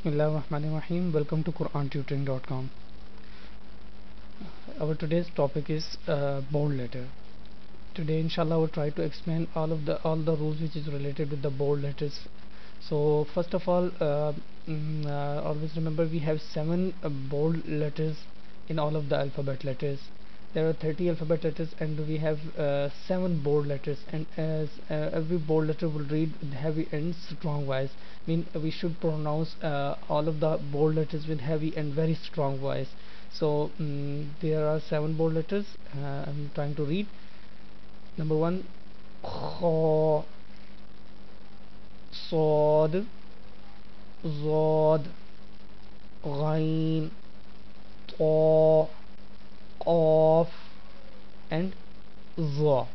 Bismillahirrahmanirrahim. Welcome to QuranTutoring.com. Our today's topic is bold letter. Today, inshallah, we'll try to explain all the rules which is related with the bold letters. So, first of all, always remember we have 7 bold letters in all of the alphabet letters. There are 30 alphabet letters, and we have 7 bold letters. And as every bold letter will read with heavy and strong voice, mean we should pronounce all of the bold letters with heavy and very strong voice. So there are 7 bold letters. I'm trying to read. Number 1, kha, sad, zad, ghain, ta, qaf, and za.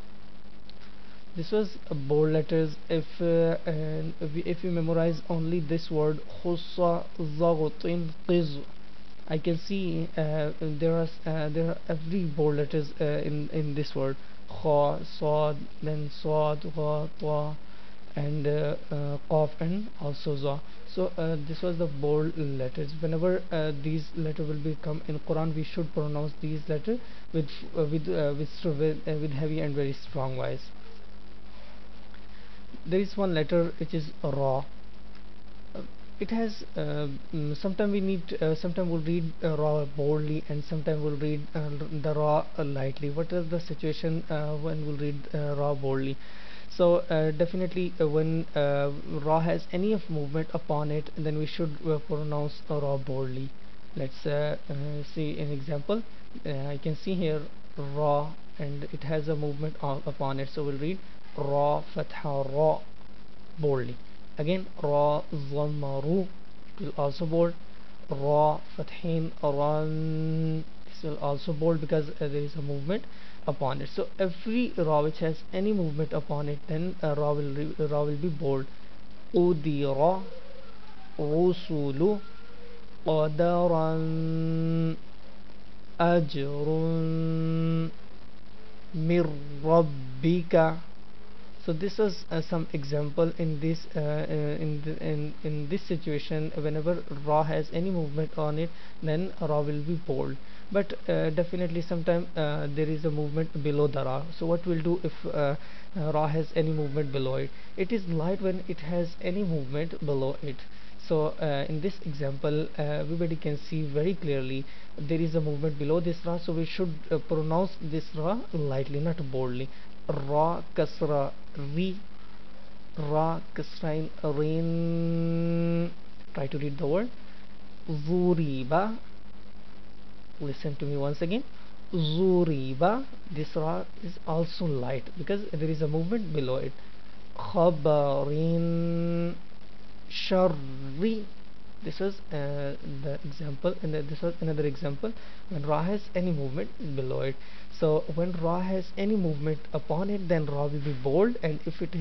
This was bold letters. If you memorize only this word khussa, zagutin, qiz, I can see there are every bold letters in this word: kha, sad, then sad, gha, ta, and qaf, and also za. So this was the bold letters. Whenever these letters will become in Quran, we should pronounce these letters with heavy and very strong voice. There is one letter which is ra. It has sometimes we need sometimes we'll read ra boldly, and sometimes we'll read the ra lightly. What is the situation when we'll read ra boldly? So definitely when ra has any of movement upon it, then we should pronounce ra boldly. Let's see an example. I can see here ra, and it has a movement upon it, so we'll read ra fatha ra boldly. Again, ra dhamma ru, it will also bold. Ra fathin ran, this will also bold because there is a movement upon it. So every ra which has any movement upon it, then ra will be bold. Udira, rusulu, qadaran, ajrun, mir rabbika. So this was some example in this in this situation. Whenever ra has any movement on it, then ra will be bold. But definitely sometime there is a movement below the ra. So what we'll do if ra has any movement below it? It is light when it has any movement below it. So in this example, everybody can see very clearly there is a movement below this ra, so we should pronounce this ra lightly, not boldly. Ra kasra ri, ra kasrain rin. Try to read the word. Zuriba, listen to me once again. Zuriba, this ra is also light because there is a movement below it. Khabarin sharri, this was the example, and this was another example when ra has any movement below it. So when ra has any movement upon it, then ra will be bold, and if it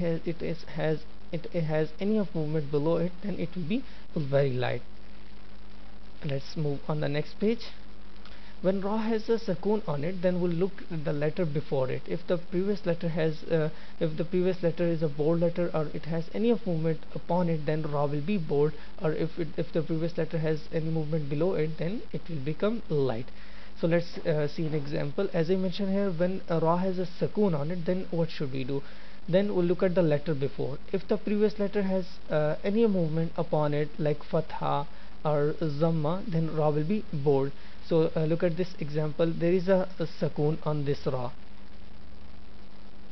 has any of movement below it, then it will be very light. Let's move on the next page. When ra has a sukun on it, then we'll look at the letter before it. If the previous letter is a bold letter, or it has any of movement upon it, then ra will be bold. Or if the previous letter has any movement below it, then it will become light. So let's see an example. As I mentioned here, when ra has a sukun on it, then what should we do? Then we'll look at the letter before. If the previous letter has any movement upon it, like fatha or zamma, then ra will be bold. So look at this example. There is a sukun on this ra,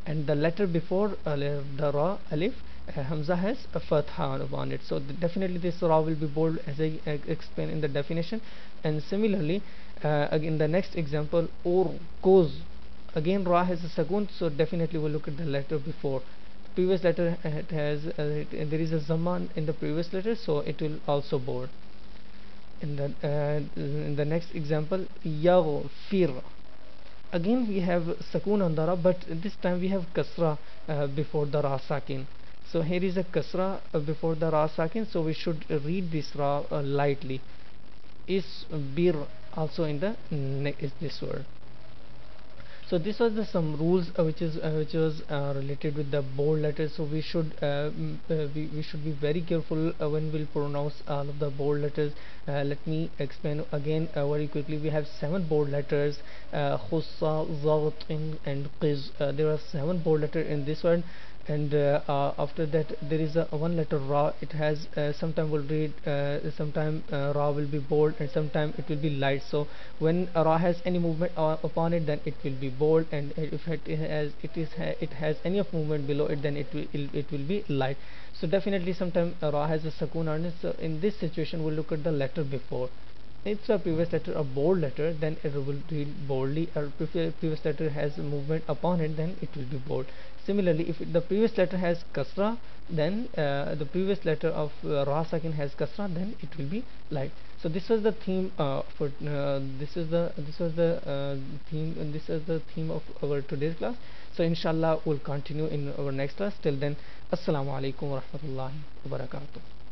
and the letter before the ra, alif, hamza, has a fatha upon it. So definitely this ra will be bold, as I explained in the definition. And similarly, again the next example, or goes, again ra has a sukun, so definitely we'll look at the letter before. The previous letter there is a zaman in the previous letter, so it will also bold. In the next example, yaghfir, again we have sukun on the ra, but this time we have kasra before the ra sakin. So here is a kasra before the ra sakin, so we should read this ra lightly. Isbir, also in the is this word. So this was the some rules which was related with the bold letters. So we should be very careful when we'll pronounce all of the bold letters. Let me explain again very quickly. We have 7 bold letters: khussa, zaghat, and qiz. There are 7 bold letters in this one. And after that there is a one letter ra. It has sometime will read, sometime ra will be bold, and sometime it will be light. So when ra has any movement upon it, then it will be bold, and if it has any of movement below it, then it will be light. So definitely sometime ra has a sukun on it. So in this situation we'll look at the letter before. If the previous letter a bold letter, then it will read boldly, or previous letter has movement upon it, then it will be bold. Similarly, if the previous letter has kasra, then the previous letter of ra sakin has kasra, then it will be light. So this was the theme for this was the theme, and this is the theme of our today's class. So inshallah we'll continue in our next class. Till then, assalamu alaikum wa rahmatullahi wa barakatuh.